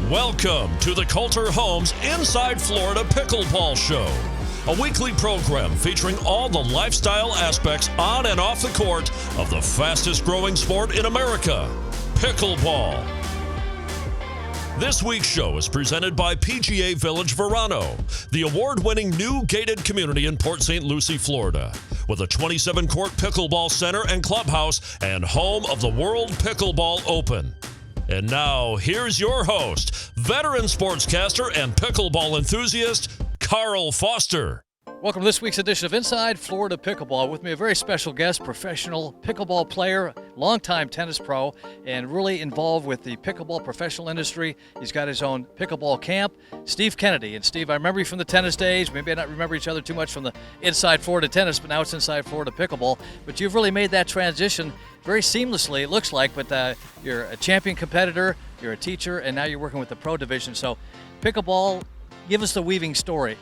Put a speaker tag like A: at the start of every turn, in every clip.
A: Welcome to the Coulter Homes Inside Florida Pickleball Show, a weekly program featuring all the lifestyle aspects on and off the court of the fastest growing sport in America, pickleball. This week's show is presented by PGA Verano, the award-winning new gated community in Port St. Lucie, Florida, with a 27-court pickleball center and clubhouse and home of the World Pickleball Open. And now, here's your host, veteran sportscaster and pickleball enthusiast, Carl Foster.
B: Welcome to this week's edition of Inside Florida Pickleball. With me, a very special guest, professional pickleball player, longtime tennis pro, and really involved with the pickleball professional industry. He's got his own pickleball camp, Steve Kennedy. And Steve, I remember you from the tennis days. Maybe I not remember each other too much from the Inside Florida Tennis, but now it's Inside Florida Pickleball. But you've really made that transition very seamlessly, it looks like. But you're a champion competitor, you're a teacher, and now you're working with the pro division. So pickleball, give us the weaving story.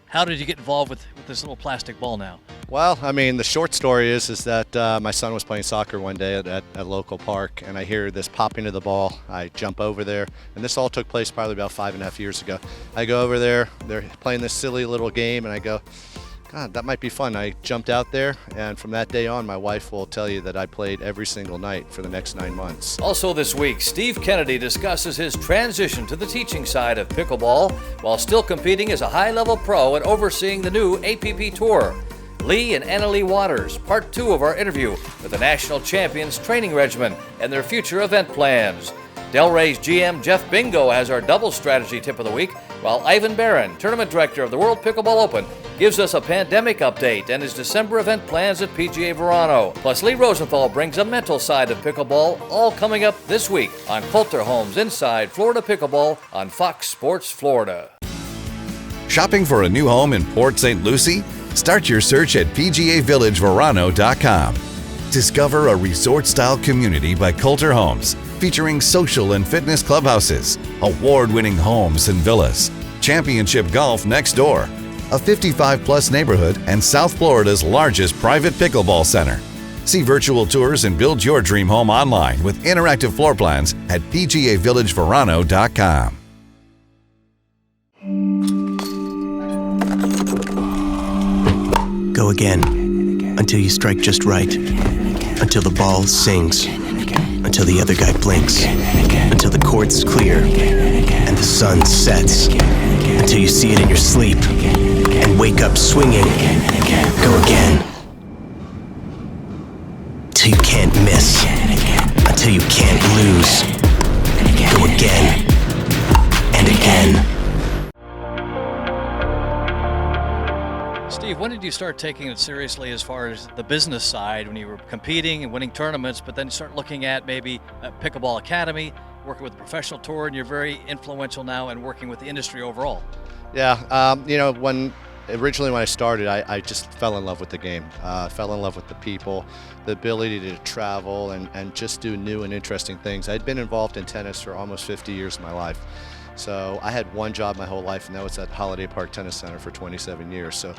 B: How did you get involved with this little plastic ball now?
C: Well, I mean, the short story is that my son was playing soccer one day at a local park, and I hear this popping of the ball. I jump over there, and this all took place probably about 5.5 years ago. I go over there, they're playing this silly little game, and I go, God, that might be fun. I jumped out there, and from that day on, my wife will tell you that I played every single night for the next 9 months.
B: Also this week, Steve Kennedy discusses his transition to the teaching side of pickleball while still competing as a high-level pro and overseeing the new APP Tour. Lee and Annalee Waters, part 2 of our interview with the national champions training regimen and their future event plans. Delray's GM Jeff Bingo has our double strategy tip of the week, while Ivan Barron, tournament director of the World Pickleball Open, gives us a pandemic update and his December event plans at PGA Verano. Plus, Lee Rosenthal brings a mental side of pickleball, all coming up this week on Coulter Homes Inside Florida Pickleball on Fox Sports Florida.
D: Shopping for a new home in Port St. Lucie? Start your search at PGAVillageVerano.com. Discover a resort-style community by Coulter Homes, featuring social and fitness clubhouses, award-winning homes and villas, championship golf next door, a 55-plus neighborhood, and South Florida's largest private pickleball center. See virtual tours and build your dream home online with interactive floor plans at PGAVillageVerano.com.
E: Go again, until you strike just right, until the ball sings, until the other guy blinks, until the court's clear and the sun sets, until you see it in your sleep and wake up swinging. Go again, till you can't miss, until you can't lose. Go again and again.
B: Steve, when did you start taking it seriously as far as the business side, when you were competing and winning tournaments, but then start looking at maybe a pickleball academy, working with the professional tour, and you're very influential now and working with the industry overall?
C: Yeah, when I started, I just fell in love with the game, fell in love with the people, the ability to travel and just do new and interesting things. I'd been involved in tennis for almost 50 years of my life. So I had one job my whole life, and that was at Holiday Park Tennis Center for 27 years. So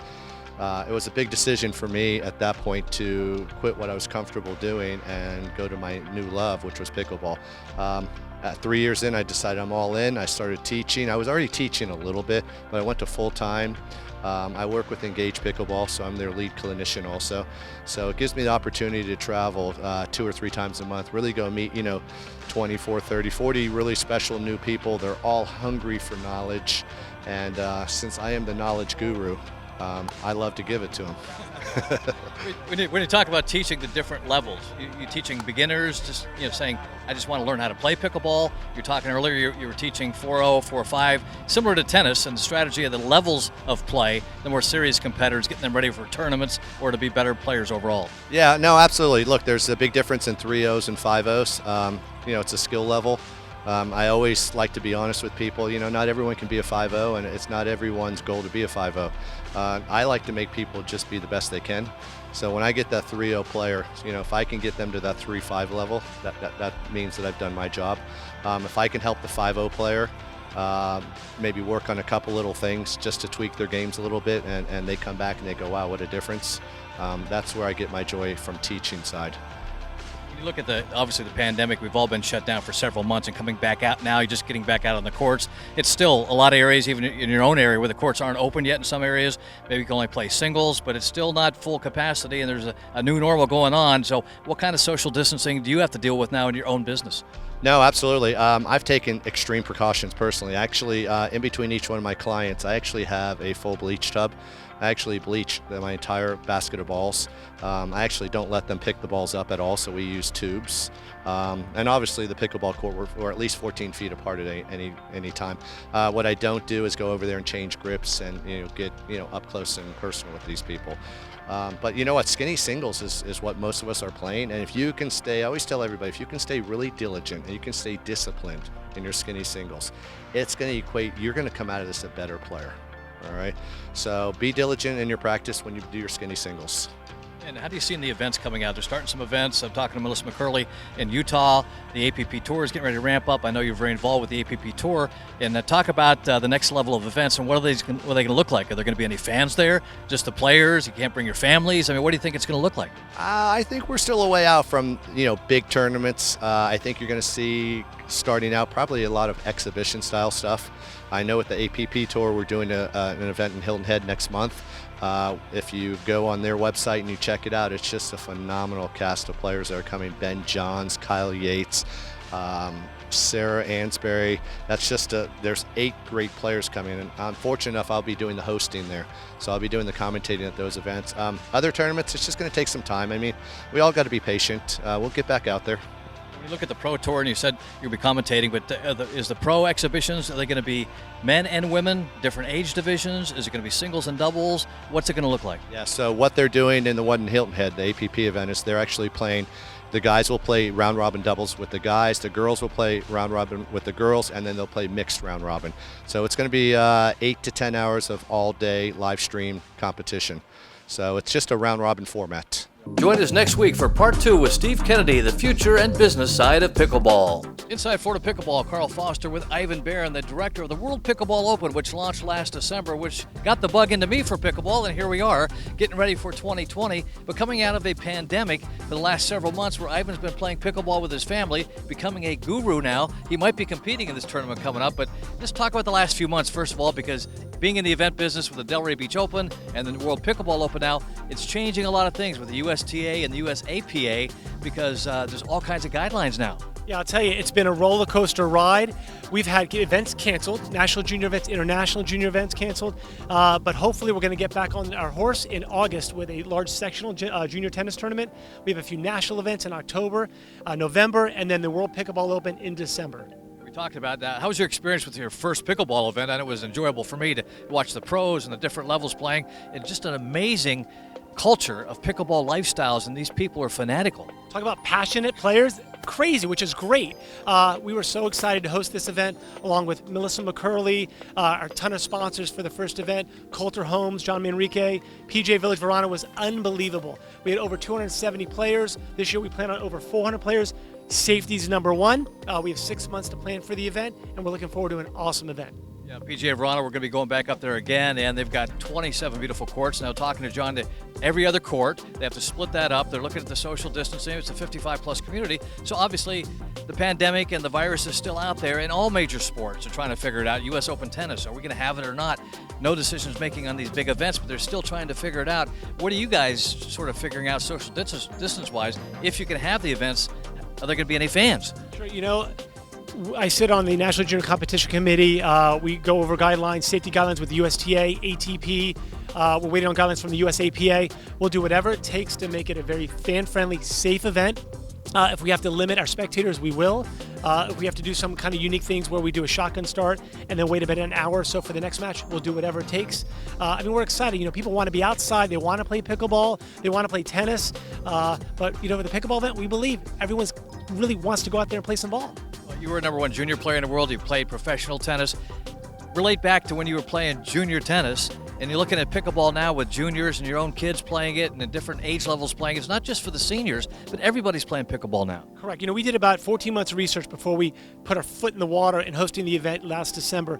C: it was a big decision for me at that point to quit what I was comfortable doing and go to my new love, which was pickleball. At 3 years in, I decided I'm all in. I started teaching. I was already teaching a little bit, but I went to full-time. I work with Engage Pickleball, so I'm their lead clinician also. So it gives me the opportunity to travel 2 or 3 times a month, really go meet, 24, 30, 40 really special new people. They're all hungry for knowledge, and since I am the knowledge guru, I love to give it to them.
B: When you talk about teaching the different levels, you teaching beginners, just saying, I just want to learn how to play pickleball. You're talking earlier, you were teaching 4.0, 4.5, similar to tennis, and the strategy of the levels of play, the more serious competitors, getting them ready for tournaments or to be better players overall.
C: Yeah, no, absolutely. Look, there's a big difference in 3.0s and 5.0s. It's a skill level. I always like to be honest with people. Not everyone can be a 5.0, and it's not everyone's goal to be a 5.0. I like to make people just be the best they can. So when I get that 3.0 player, if I can get them to that 3.5 level, that means that I've done my job. If I can help the 5.0 player maybe work on a couple little things just to tweak their games a little bit, and they come back and they go, wow, what a difference. That's where I get my joy from teaching side.
B: You look at obviously the pandemic, we've all been shut down for several months and coming back out now, you're just getting back out on the courts. It's still a lot of areas, even in your own area, where the courts aren't open yet in some areas. Maybe you can only play singles, but it's still not full capacity, and there's a new normal going on. So what kind of social distancing do you have to deal with now in your own business?
C: No, absolutely. I've taken extreme precautions personally. Actually, in between each one of my clients, I actually have a full bleach tub. I actually bleach my entire basket of balls. I actually don't let them pick the balls up at all, so we use tubes. And obviously the pickleball court, we're at least 14 feet apart at any time. What I don't do is go over there and change grips and get up close and personal with these people. But you know what, skinny singles is what most of us are playing, and if you can stay, I always tell everybody, if you can stay really diligent and you can stay disciplined in your skinny singles, it's going to equate, you're going to come out of this a better player. All right, so be diligent in your practice when you do your skinny singles.
B: And how do you see in the events coming out? They're starting some events. I'm talking to Melissa McCurley in Utah. The APP Tour is getting ready to ramp up. I know you're very involved with the APP Tour. And talk about the next level of events and what are they going to look like? Are there going to be any fans there? Just the players? You can't bring your families? I mean, what do you think it's going to look like?
C: I think we're still a way out from big tournaments. I think you're going to see starting out probably a lot of exhibition style stuff. I know with the APP Tour we're doing an event in Hilton Head next month. If you go on their website and you check it out, it's just a phenomenal cast of players that are coming. Ben Johns, Kyle Yates, Sarah Ansberry. That's just there's 8 great players coming, and I'm fortunate enough I'll be doing the hosting there, so I'll be doing the commentating at those events. Other tournaments, it's just going to take some time. I mean, we all got to be patient. We'll get back out there.
B: You look at the Pro Tour, and you said you'll be commentating, but is the Pro exhibitions, are they going to be men and women, different age divisions? Is it going to be singles and doubles? What's it going to look like?
C: Yeah, so what they're doing in the one in Hilton Head, the APP event, is they're actually playing, the guys will play round robin doubles with the guys, the girls will play round robin with the girls, and then they'll play mixed round robin. So it's going to be 8 to 10 hours of all day live stream competition. So it's just a round robin format.
B: Join us next week for part 2 with Steve Kennedy, the future and business side of pickleball. Inside Florida Pickleball, Carl Foster with Ivan Barron, the director of the World Pickleball Open, which launched last December, which got the bug into me for pickleball, and here we are, getting ready for 2020. But coming out of a pandemic for the last several months where Ivan's been playing pickleball with his family, becoming a guru now. He might be competing in this tournament coming up, but let's talk about the last few months, first of all, because being in the event business with the Delray Beach Open and the World Pickleball Open now, it's changing a lot of things with the USTA and the USAPA because there's all kinds of guidelines now.
F: Yeah, I'll tell you, it's been a roller coaster ride. We've had events canceled, national junior events, international junior events canceled, but hopefully we're going to get back on our horse in August with a large sectional junior tennis tournament. We have a few national events in October, November, and then the World Pickleball Open in December.
B: Talked about that. How was your experience with your first pickleball event? I know it was enjoyable for me to watch the pros and the different levels playing. It's just an amazing culture of pickleball lifestyles, and these people are fanatical.
F: Talk about passionate players, crazy, which is great. We were so excited to host this event along with Melissa McCurley, our ton of sponsors for the first event, Coulter Homes, John Manrique, PGA Village Verano was unbelievable. We had over 270 players. This year we plan on over 400 players. Safety's number one. We have 6 months to plan for the event, and we're looking forward to an awesome event.
B: Yeah, PGA Verano, we're going to be going back up there again, and they've got 27 beautiful courts. Now, talking to John, every other court, they have to split that up. They're looking at the social distancing. It's a 55-plus community. So, obviously, the pandemic and the virus is still out there, and all major sports are trying to figure it out. U.S. Open tennis, are we going to have it or not? No decisions making on these big events, but they're still trying to figure it out. What are you guys sort of figuring out social distance-wise? If you can have the events, are there going to be any fans?
F: Sure, you know, I sit on the National Junior Competition Committee. We go over guidelines, safety guidelines with the USTA, ATP. We're waiting on guidelines from the USAPA. We'll do whatever it takes to make it a very fan-friendly, safe event. If we have to limit our spectators, we will. If we have to do some kind of unique things where we do a shotgun start and then wait about an hour or so for the next match, we'll do whatever it takes. I mean, we're excited. You know, people want to be outside. They want to play pickleball. They want to play tennis. But, you know, with the pickleball event, we believe everyone really wants to go out there and play some ball.
B: Well, you were #1 junior player in the world. You played professional tennis. Relate back to when you were playing junior tennis. And you're looking at pickleball now with juniors and your own kids playing it and the different age levels playing it. It's not just for the seniors, but everybody's playing pickleball now.
F: Correct. We did about 14 months of research before we put our foot in the water in hosting the event last December.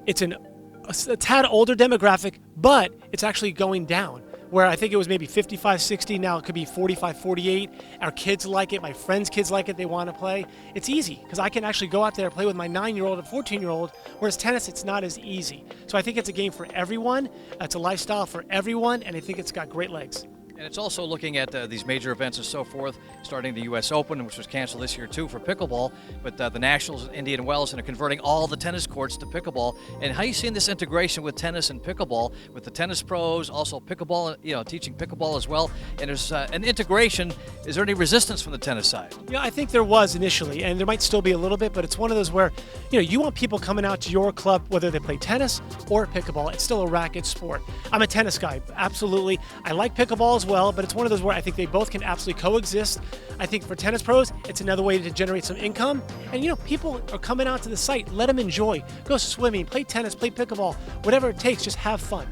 F: It's a tad older demographic, but it's actually going down. Where I think it was maybe 55, 60, now it could be 45, 48. Our kids like it, my friends' kids like it, they want to play. It's easy, because I can actually go out there and play with my 9-year-old and 14-year-old, whereas tennis, it's not as easy. So I think it's a game for everyone, it's a lifestyle for everyone, and I think it's got great legs.
B: And it's also looking at these major events and so forth, starting the U.S. Open, which was canceled this year too for pickleball, but the Nationals in Indian Wells, and are converting all the tennis courts to pickleball. And how are you seeing this integration with tennis and pickleball, with the tennis pros, also pickleball, teaching pickleball as well? And there's an integration. Is there any resistance from the tennis side?
F: Yeah, I think there was initially, and there might still be a little bit, but it's one of those where, you want people coming out to your club, whether they play tennis or pickleball. It's still a racket sport. I'm a tennis guy, absolutely. I like pickleball as well, but it's one of those where I think they both can absolutely coexist. I think for tennis pros, it's another way to generate some income. And people are coming out to the site. Let them enjoy. Go swimming, play tennis, play pickleball, whatever it takes, just have fun.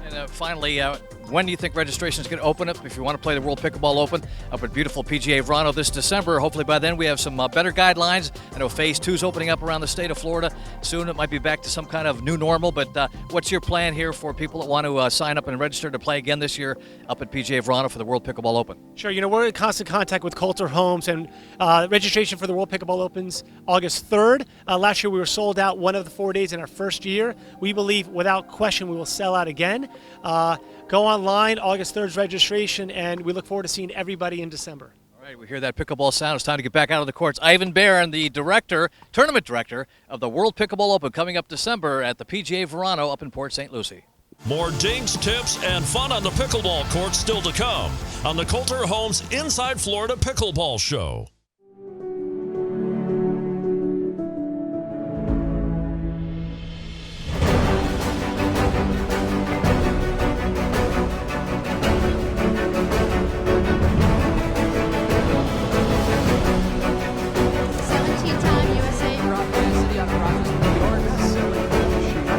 B: And finally, when do you think registration is going to open up if you want to play the World Pickleball Open up at beautiful PGA Verano this December? Hopefully by then we have some better guidelines. I know Phase 2 is opening up around the state of Florida. Soon it might be back to some kind of new normal, but what's your plan here for people that want to sign up and register to play again this year up at PGA Verano for the World Pickleball Open?
F: Sure, we're in constant contact with Coulter Homes, and registration for the World Pickleball Opens August 3rd. Last year we were sold out one of the 4 days in our first year. We believe without question we will sell out again. Go online, August 3rd's registration, and we look forward to seeing everybody in December.
B: All right, we hear that pickleball sound. It's time to get back out of the courts. Ivan Barron, the tournament director of the World Pickleball Open, coming up December at the PGA Verano up in Port St. Lucie.
A: More dinks, tips, and fun on the pickleball court still to come on the Coulter Homes Inside Florida Pickleball Show.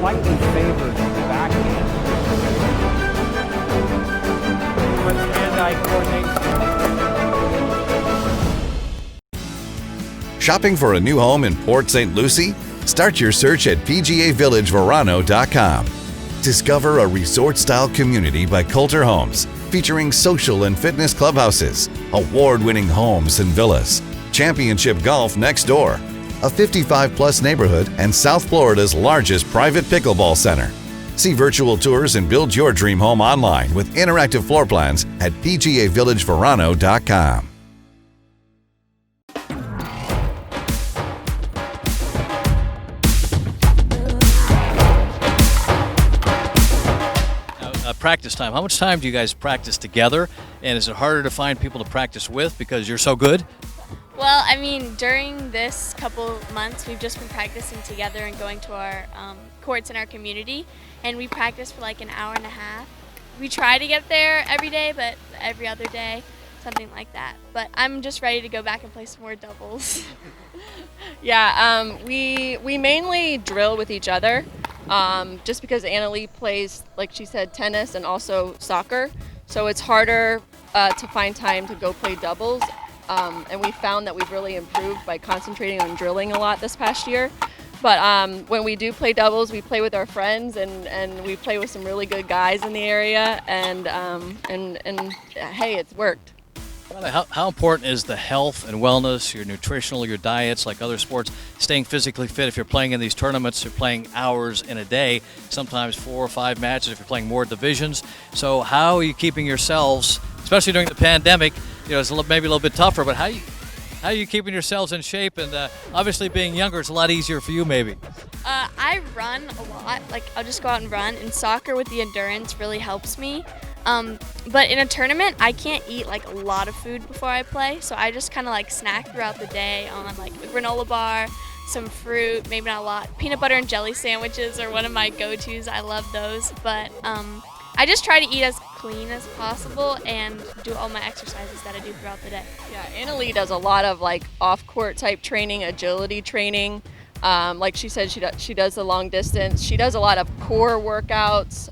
G: Slightly favored backhand. With hand-eye coordination.
D: Shopping for a new home in Port St. Lucie? Start your search at PGAVillageVerano.com. Discover a resort-style community by Coulter Homes, featuring social and fitness clubhouses, award-winning homes and villas, championship golf next door, a 55-plus neighborhood, and South Florida's largest private pickleball center. See virtual tours and build your dream home online with interactive floor plans at PGAVillageVerano.com.
B: Practice time. How much time do you guys practice together? And is it harder to find people to practice with because you're so good?
H: Well, during this couple months, we've just been practicing together and going to our courts in our community, and we practice for like an hour and a half. We try to get there every day, but every other day, something like that. But I'm just ready to go back and play some more doubles.
I: Yeah, we mainly drill with each other, just because Annalie plays, like she said, tennis and also soccer, so it's harder to find time to go play doubles. And we found that we've really improved by concentrating on drilling a lot this past year. But when we do play doubles, we play with our friends, and we play with some really good guys in the area, and hey, it's worked.
B: How important is the health and wellness, your nutritional, your diets, like other sports, staying physically fit? If you're playing in these tournaments, you're playing hours in a day, sometimes 4 or 5 matches if you're playing more divisions. So how are you keeping yourselves, especially during the pandemic? It's maybe a little bit tougher, but how are you keeping yourselves in shape? And obviously being younger, it's a lot easier for you maybe.
H: I run a lot. I'll just go out and run, and soccer with the endurance really helps me. But in a tournament, I can't eat a lot of food before I play, so I just kind of snack throughout the day on a granola bar, some fruit, maybe not a lot. Peanut butter and jelly sandwiches are one of my go-tos. I love those, but I just try to eat as clean as possible and do all my exercises that I do throughout the day.
I: Yeah, Annalie does a lot of off-court type training, agility training, Like she said, she does the long distance. She does a lot of core workouts,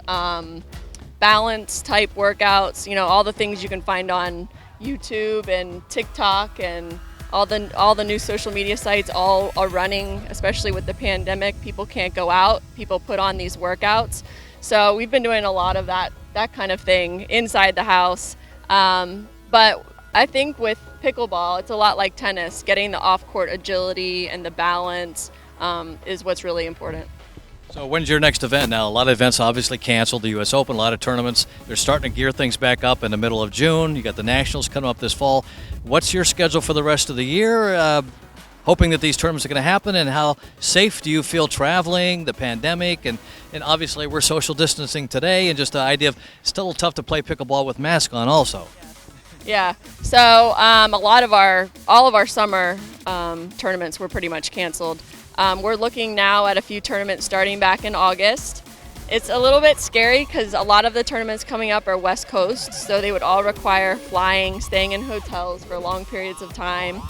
I: balance type workouts, all the things you can find on YouTube and TikTok and all the new social media sites all are running, especially with the pandemic. People can't go out. People put on these workouts. So we've been doing a lot of that kind of thing inside the house. But I think with pickleball, it's a lot like tennis. Getting the off-court agility and the balance is what's really important.
B: So when's your next event now? A lot of events obviously canceled. The U.S. Open, a lot of tournaments. They're starting to gear things back up in the middle of June. You got the Nationals coming up this fall. What's your schedule for the rest of the year? Hoping that these tournaments are going to happen, and how safe do you feel traveling, the pandemic, and obviously we're social distancing today, and just the idea of it's still tough to play pickleball with mask on also.
I: Yeah, so all of our summer tournaments were pretty much canceled. We're looking now at a few tournaments starting back in August. It's a little bit scary because a lot of the tournaments coming up are West Coast, so they would all require flying, staying in hotels for long periods of time.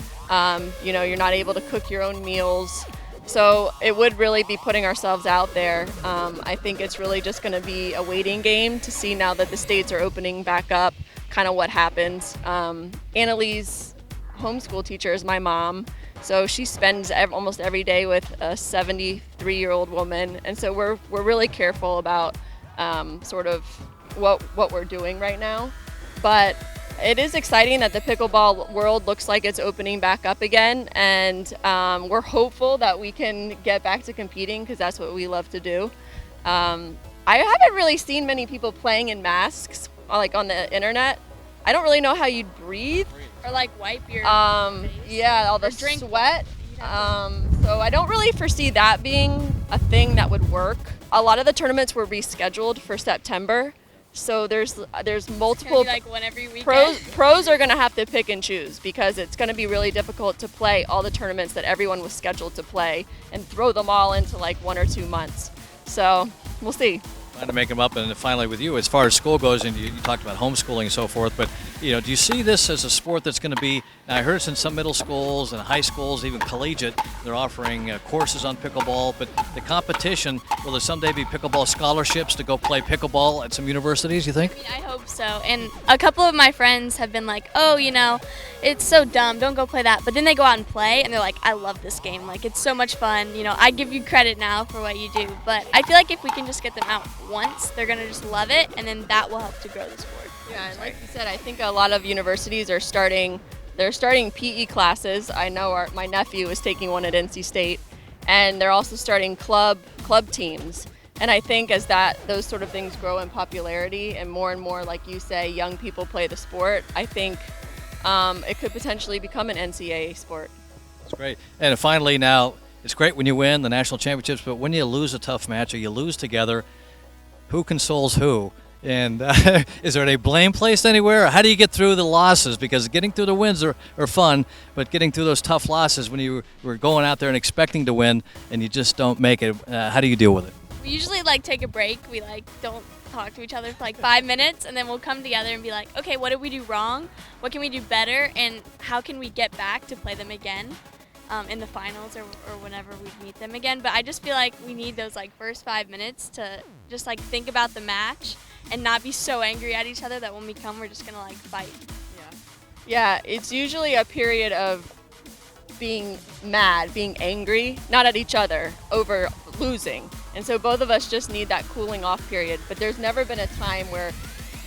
I: You're not able to cook your own meals. So it would really be putting ourselves out there. I think it's really just going to be a waiting game to see now that the states are opening back up, kind of what happens. Annalee's homeschool teacher is my mom. So she spends almost every day with a 73-year-old woman. And so we're really careful about sort of what we're doing right now. But it is exciting that the pickleball world looks like it's opening back up again, and we're hopeful that we can get back to competing because that's what we love to do. I haven't really seen many people playing in masks, like on the internet. I don't really know how you'd breathe.
H: Or like wipe your face.
I: Yeah, all the sweat. So I don't really foresee that being a thing that would work. A lot of the tournaments were rescheduled for September. So there's multiple
H: like one every weekend.
I: Pros are going to have to pick and choose because it's going to be really difficult to play all the tournaments that everyone was scheduled to play and throw them all into like 1 or 2 months. So we'll see.
B: Trying to make them up. And finally with you, as far as school goes, and you talked about homeschooling and so forth, but do you see this as a sport that's going to be, I heard it's in some middle schools and high schools, even collegiate, they're offering courses on pickleball, but the competition, will there someday be pickleball scholarships to go play pickleball at some universities, you think?
H: I hope so. And a couple of my friends have been like, oh, it's so dumb, don't go play that. But then they go out and play, and they're like, I love this game. Like, it's so much fun. I give you credit now for what you do. But I feel like if we can just get them out once, they're going to just love it, and then that will help to grow the sport.
I: Yeah, and like you said, I think a lot of universities are starting PE classes. I know my nephew is taking one at NC State, and they're also starting club teams. And I think as those sort of things grow in popularity and more, like you say, young people play the sport, I think it could potentially become an NCAA sport.
B: That's great. And finally now, it's great when you win the national championships, but when you lose a tough match or you lose together, who consoles who? And is there any blame placed anywhere? Or how do you get through the losses? Because getting through the wins are fun, but getting through those tough losses when you were going out there and expecting to win and you just don't make it, how do you deal with it?
H: We usually take a break. We don't talk to each other for 5 minutes, and then we'll come together and be like, okay, what did we do wrong? What can we do better? And how can we get back to play them again in the finals or whenever we meet them again? But I just feel like we need those first 5 minutes to just think about the match and not be so angry at each other that when we come, we're just gonna fight.
I: Yeah, it's usually a period of being mad, being angry, not at each other, over losing. And so both of us just need that cooling off period. But there's never been a time where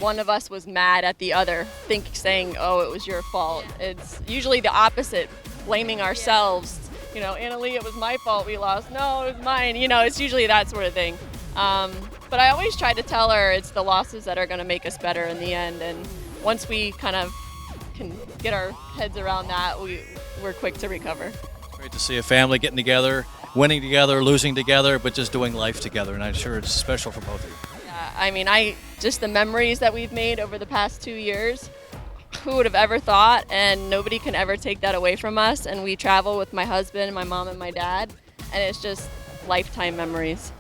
I: one of us was mad at the other, saying, oh, it was your fault. It's usually the opposite, blaming ourselves. Annalee, it was my fault we lost. No, it was mine. It's usually that sort of thing. But I always try to tell her it's the losses that are going to make us better in the end. And once we kind of can get our heads around that, we're quick to recover.
B: It's great to see a family getting together, winning together, losing together, but just doing life together. And I'm sure it's special for both of you.
I: Yeah, I mean, just the memories that we've made over the past 2 years, who would have ever thought? And nobody can ever take that away from us. And we travel with my husband, my mom, and my dad, and it's just lifetime memories.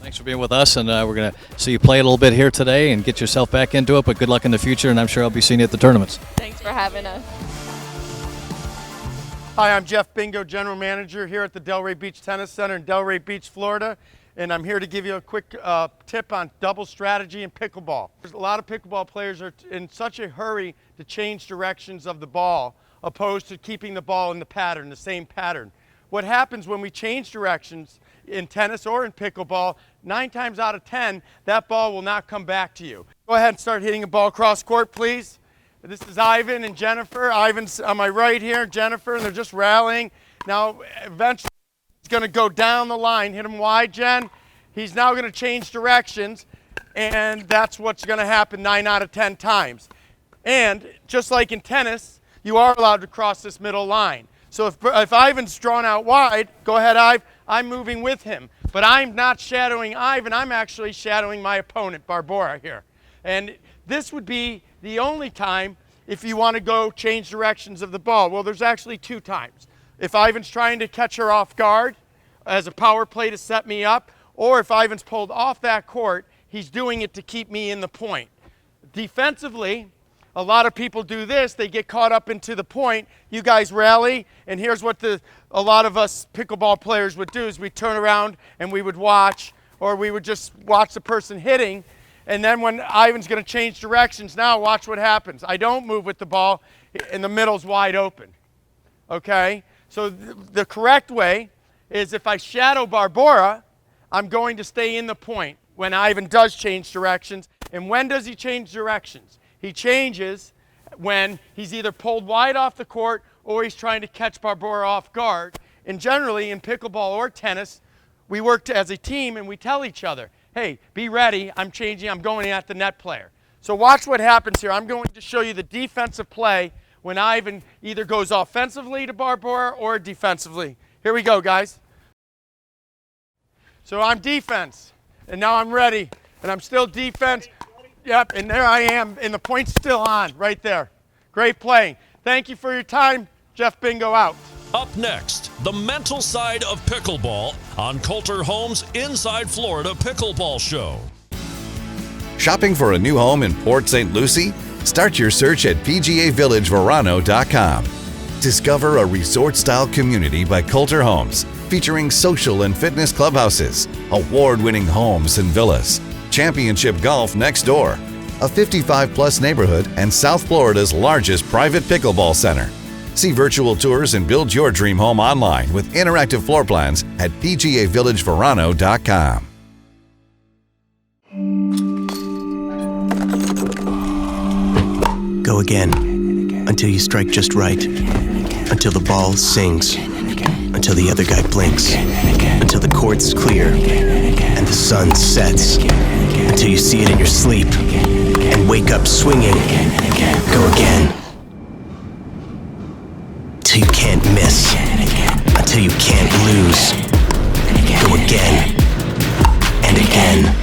B: Thanks for being with us, and we're going to see you play a little bit here today and get yourself back into it, but good luck in the future, and I'm sure I'll be seeing you at the tournaments.
I: Thanks for having us.
J: Hi, I'm Jeff Bingo, General Manager here at the Delray Beach Tennis Center in Delray Beach, Florida. And I'm here to give you a quick tip on double strategy in pickleball. A lot of pickleball players are in such a hurry to change directions of the ball, opposed to keeping the ball in the pattern, the same pattern. What happens when we change directions in tennis or in pickleball, 9 times out of 10, that ball will not come back to you. Go ahead and start hitting a ball cross court, please. This is Ivan and Jennifer. Ivan's on my right here, Jennifer, and they're just rallying. Now, eventually, he's going to go down the line. Hit him wide, Jen. He's now going to change directions, and that's what's going to happen 9 out of 10 times. And just like in tennis, you are allowed to cross this middle line. So if Ivan's drawn out wide, go ahead, Ivan. I'm moving with him. But I'm not shadowing Ivan. I'm actually shadowing my opponent, Barbora, here. And this would be the only time if you want to go change directions of the ball. Well, there's actually 2 times. If Ivan's trying to catch her off guard as a power play to set me up, or if Ivan's pulled off that court, he's doing it to keep me in the point. Defensively, a lot of people do this. They get caught up into the point. You guys rally, and here's what a lot of us pickleball players would do is we turn around and we would watch, or we would just watch the person hitting. And then when Ivan's going to change directions, now watch what happens. I don't move with the ball, and the middle's wide open. Okay? So the correct way is if I shadow Barbora, I'm going to stay in the point when Ivan does change directions. And when does he change directions? He changes when he's either pulled wide off the court or he's trying to catch Barbora off guard. And generally in pickleball or tennis, we work as a team and we tell each other, hey, be ready, I'm changing, I'm going at the net player. So watch what happens here. I'm going to show you the defensive play when Ivan either goes offensively to Barbora or defensively. Here we go, guys. So I'm defense, and now I'm ready, and I'm still defense. Yep, and there I am, and the point's still on right there. Great playing. Thank you for your time. Jeff Bingo out.
A: Up next, the mental side of pickleball on Coulter Homes' Inside Florida Pickleball Show.
D: Shopping for a new home in Port St. Lucie? Start your search at PGAVillageVerano.com. Discover a resort-style community by Coulter Homes, featuring social and fitness clubhouses, award-winning homes and villas, championship golf next door, a 55-plus neighborhood, and South Florida's largest private pickleball center. See virtual tours and build your dream home online with interactive floor plans at PGAVillageVerano.com.
E: Go again, until you strike just right, until the ball sings, until the other guy blinks, until the court's clear, and the sun sets, until you see it in your sleep, and wake up swinging. Go again. Until you can't miss, until you can't lose. Go again, and again.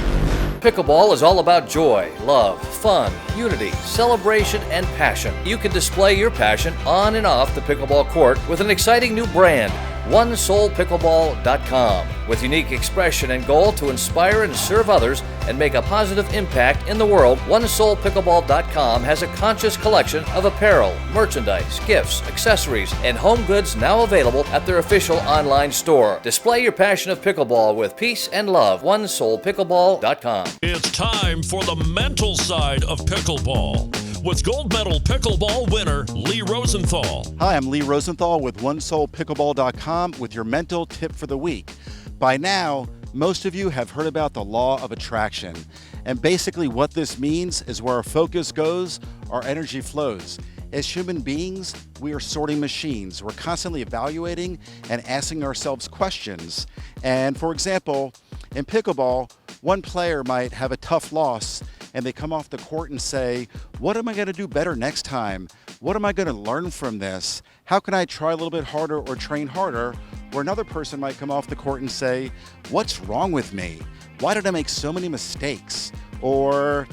B: Pickleball is all about joy, love, fun, unity, celebration, and passion. You can display your passion on and off the pickleball court with an exciting new brand, OneSoulPickleball.com. With unique expression and goal to inspire and serve others and make a positive impact in the world, OneSoulPickleball.com has a conscious collection of apparel, merchandise, gifts, accessories, and home goods now available at their official online store. Display your passion of pickleball with peace and love. OneSoulPickleball.com.
A: It's time for the mental side of pickleball with gold medal pickleball winner Lee Rosenthal.
K: Hi, I'm Lee Rosenthal with OneSoulPickleball.com with your mental tip for the week. By now, most of you have heard about the law of attraction. And basically what this means is where our focus goes, our energy flows. As human beings, we are sorting machines. We're constantly evaluating and asking ourselves questions. And for example, in pickleball, one player might have a tough loss and they come off the court and say, what am I going to do better next time? What am I going to learn from this? How can I try a little bit harder or train harder? Or another person might come off the court and say, what's wrong with me? Why did I make so many mistakes? Or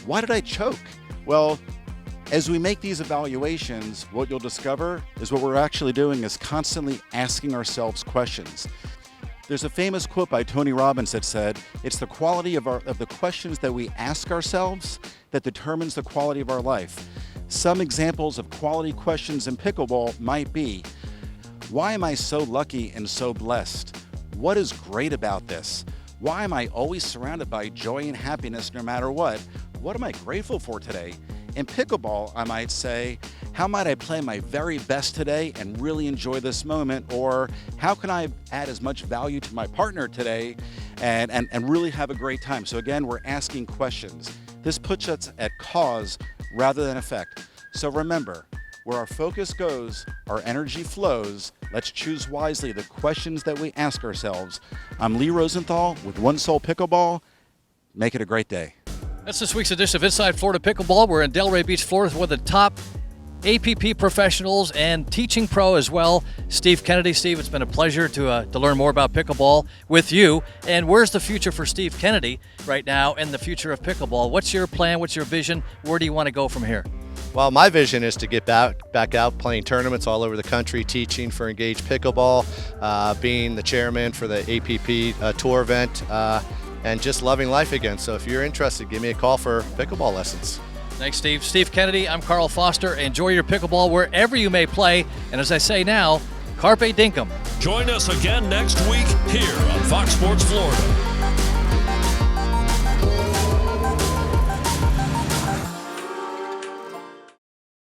K: why did I choke? Well, as we make these evaluations, what you'll discover is what we're actually doing is constantly asking ourselves questions. There's a famous quote by Tony Robbins that said, it's the quality of the questions that we ask ourselves that determines the quality of our life. Some examples of quality questions in pickleball might be, Why am I so lucky and so blessed? What is great about this? Why am I always surrounded by joy and happiness no matter what? What am I grateful for today? In pickleball, I might say, how might I play my very best today and really enjoy this moment? Or how can I add as much value to my partner today and really have a great time? So again, we're asking questions. This puts us at cause rather than effect. So remember, where our focus goes, our energy flows. Let's choose wisely the questions that we ask ourselves. I'm Lee Rosenthal with One Soul Pickleball. Make it a great day.
B: That's this week's edition of Inside Florida Pickleball. We're in Delray Beach, Florida, with the top APP professionals and teaching pro as well, Steve Kennedy. Steve, it's been a pleasure to learn more about pickleball with you. And where's the future for Steve Kennedy right now and the future of pickleball? What's your plan? What's your vision? Where do you want to go from here?
C: Well, my vision is to get back out playing tournaments all over the country, teaching for Engaged Pickleball, being the chairman for the APP tour event, and just loving life again. So if you're interested, give me a call for pickleball lessons.
B: Thanks, Steve. Steve Kennedy, I'm Carl Foster. Enjoy your pickleball wherever you may play. And as I say now, Carpe Dinkem.
A: Join us again next week here on Fox Sports Florida.